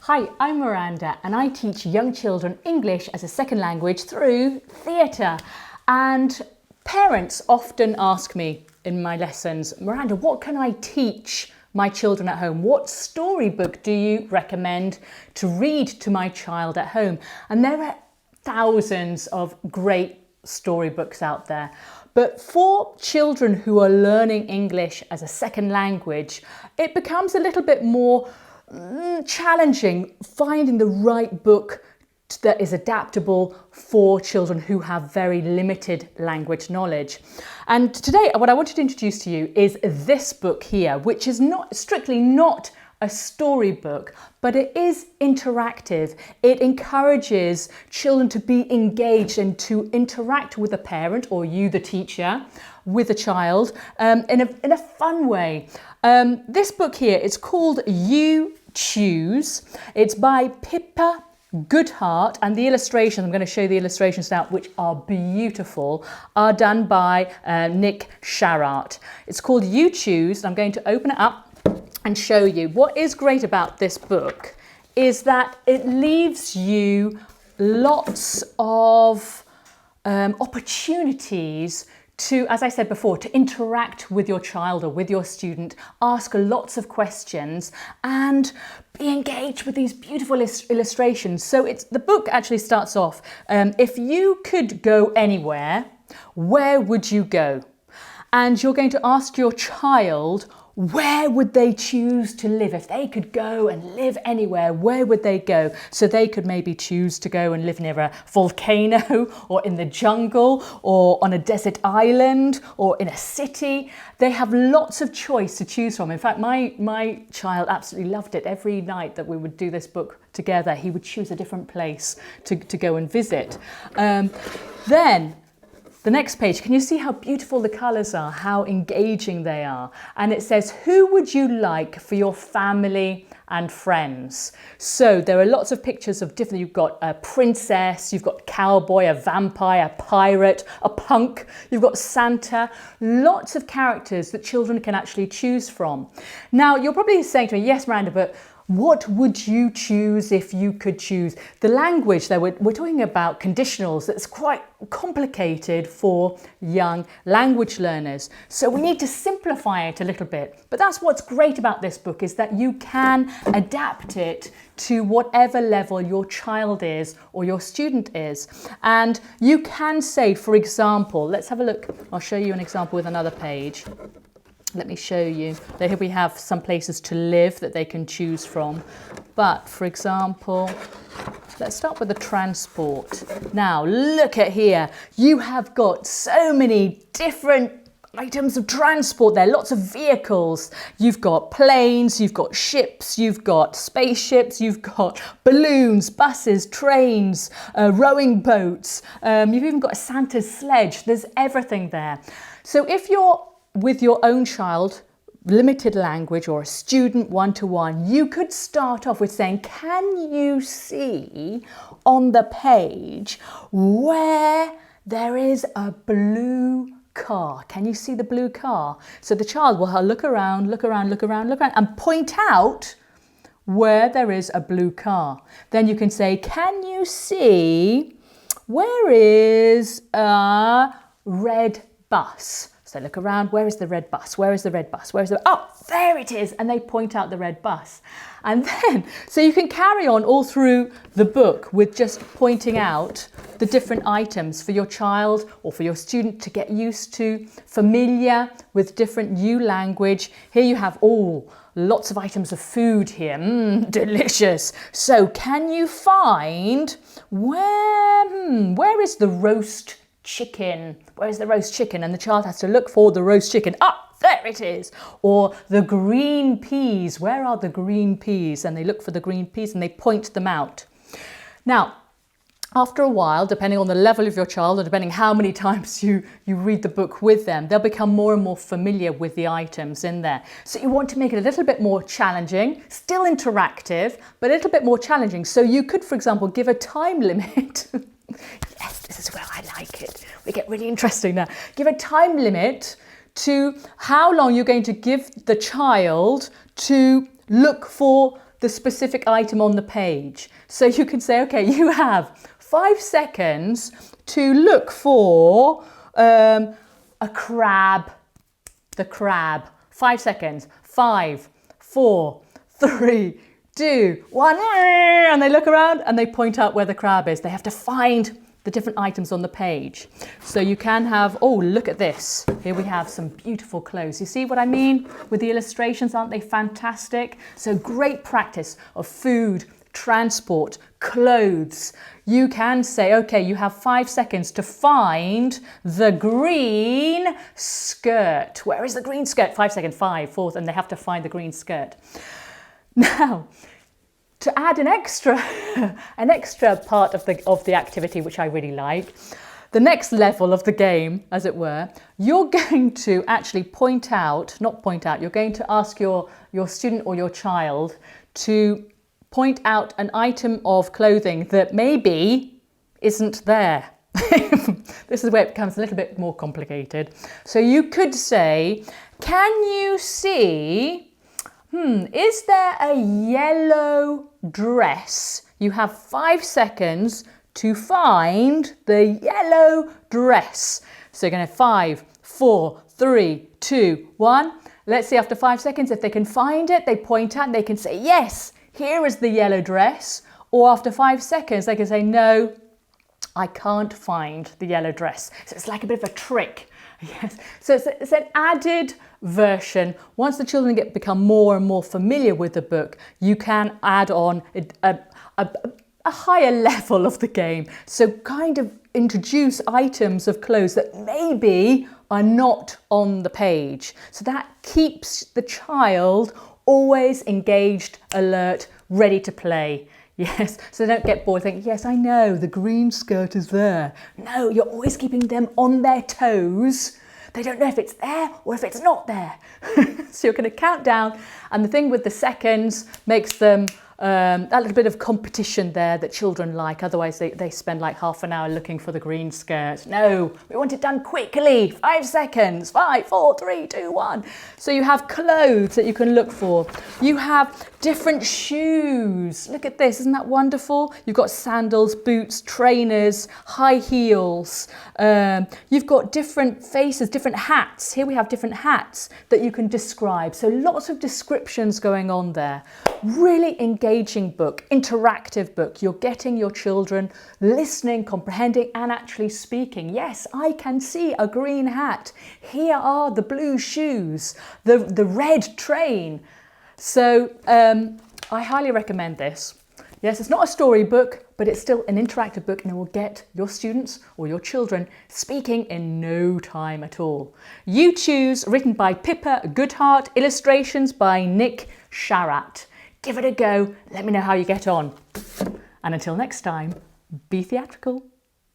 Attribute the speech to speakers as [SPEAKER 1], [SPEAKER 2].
[SPEAKER 1] Hi, I'm Miranda and I teach young children English as a second language through theatre. And parents often ask me in my lessons, Miranda, what can I teach my children at home? What storybook do you recommend to read to my child at home? And there are thousands of great storybooks out there. But for children who are learning English as a second language, it becomes a little bit more challenging finding the right book that is adaptable for children who have very limited language knowledge. And today what I wanted to introduce to you is this book here, which is strictly not a storybook, but it is interactive. It encourages children to be engaged and to interact with a parent or you, the teacher, with a child in a fun way. This book here is called You Choose. It's by Pippa, Goodhart, and the illustrations, I'm going to show you the illustrations now, which are beautiful, are done by Nick Sharart. It's called You Choose, and I'm going to open it up and show you. What is great about this book is that it leaves you lots of opportunities to, as I said before, to interact with your child or with your student, ask lots of questions and be engaged with these beautiful illustrations. So the book actually starts off, if you could go anywhere, where would you go? And you're going to ask your child, where would they choose to live? If they could go and live anywhere, where would they go? So they could maybe choose to go and live near a volcano or in the jungle or on a desert island or in a city. They have lots of choice to choose from. In fact, my child absolutely loved it. Every night that we would do this book together, he would choose a different place to go and visit. Then the next page, can you see how beautiful the colours are, how engaging they are? And it says, who would you like for your family and friends? So there are lots of pictures of different, you've got a princess, you've got a cowboy, a vampire, a pirate, a punk, you've got Santa, lots of characters that children can actually choose from. Now, you're probably saying to me, yes, Miranda, but what would you choose if you could choose? The language there, we're talking about conditionals. That's quite complicated for young language learners. So we need to simplify it a little bit. But that's what's great about this book, is that you can adapt it to whatever level your child is or your student is. And you can say, for example, let's have a look. I'll show you an example with another page. Let me show you. Here we have some places to live that they can choose from. But for example, let's start with the transport. Now look at here. You have got so many different items of transport there, lots of vehicles. You've got planes, you've got ships, you've got spaceships, you've got balloons, buses, trains, rowing boats. You've even got a Santa's sledge. There's everything there. So if you're with your own child, limited language, or a student one-to-one, you could start off with saying, can you see on the page where there is a blue car? Can you see the blue car? So the child will look around, and point out where there is a blue car. Then you can say, can you see where is a red bus? So look around, where is the red bus? Where is the red bus? Where is the, oh, there it is. And they point out the red bus. And then, so you can carry on all through the book with just pointing out the different items for your child or for your student to get used to, familiar with different new language. Here you have, lots of items of food here. Delicious. So can you find where is the roast chicken? Where's the roast chicken? And the child has to look for the roast chicken. There it is. Or the green peas. Where are the green peas? And they look for the green peas and they point them out. Now, after a while, depending on the level of your child and depending how many times you read the book with them, they'll become more and more familiar with the items in there. So you want to make it a little bit more challenging, still interactive, but a little bit more challenging. So you could, for example, give a time limit. Yes, this is where I like it. We get really interesting now. Give a time limit to how long you're going to give the child to look for the specific item on the page. So you can say, okay, you have 5 seconds to look for a crab, the crab. 5 seconds. 5, 4, 3, 2, 1. And they look around and they point out where the crab is. They have to find the different items on the page. So you can have, oh, look at this. Here we have some beautiful clothes. You see what I mean with the illustrations? Aren't they fantastic? So great practice of food, transport, clothes. You can say, okay, you have 5 seconds to find the green skirt. Where is the green skirt? 5 seconds, 5, 4, and they have to find the green skirt. Now, to add an extra part of the activity, which I really like, the next level of the game, as it were, you're going to actually you're going to ask your student or your child to point out an item of clothing that maybe isn't there. This is where it becomes a little bit more complicated. So you could say, can you see, is there a yellow dress? You have 5 seconds to find the yellow dress. So you're going to 5, 4, 3, 2, 1. Let's see after 5 seconds if they can find it. They point out and they can say, yes, here is the yellow dress. Or after 5 seconds, they can say, no, I can't find the yellow dress. So it's like a bit of a trick. Yes. So it's an added version. Once the children become more and more familiar with the book, you can add on a higher level of the game. So kind of introduce items of clothes that maybe are not on the page. So that keeps the child always engaged, alert, ready to play. Yes, so they don't get bored thinking, yes, I know, the green skirt is there. No, you're always keeping them on their toes. They don't know if it's there or if it's not there. So you're going to count down, and the thing with the seconds makes them that little bit of competition there that children like. Otherwise, they spend like half an hour looking for the green skirt. No, we want it done quickly. 5 seconds. 5, 4, 3, 2, 1. So you have clothes that you can look for. You have different shoes. Look at this. Isn't that wonderful? You've got sandals, boots, trainers, high heels. You've got different faces, different hats. Here we have different hats that you can describe. So lots of descriptions going on there. Really engaging book, interactive book. You're getting your children listening, comprehending, and actually speaking. Yes, I can see a green hat. Here are the blue shoes, the red train. So I highly recommend this. Yes, it's not a storybook, but it's still an interactive book, and it will get your students or your children speaking in no time at all. You Choose, written by Pippa Goodhart, illustrations by Nick Sharat. Give it a go. Let me know how you get on. And until next time, be theatrical.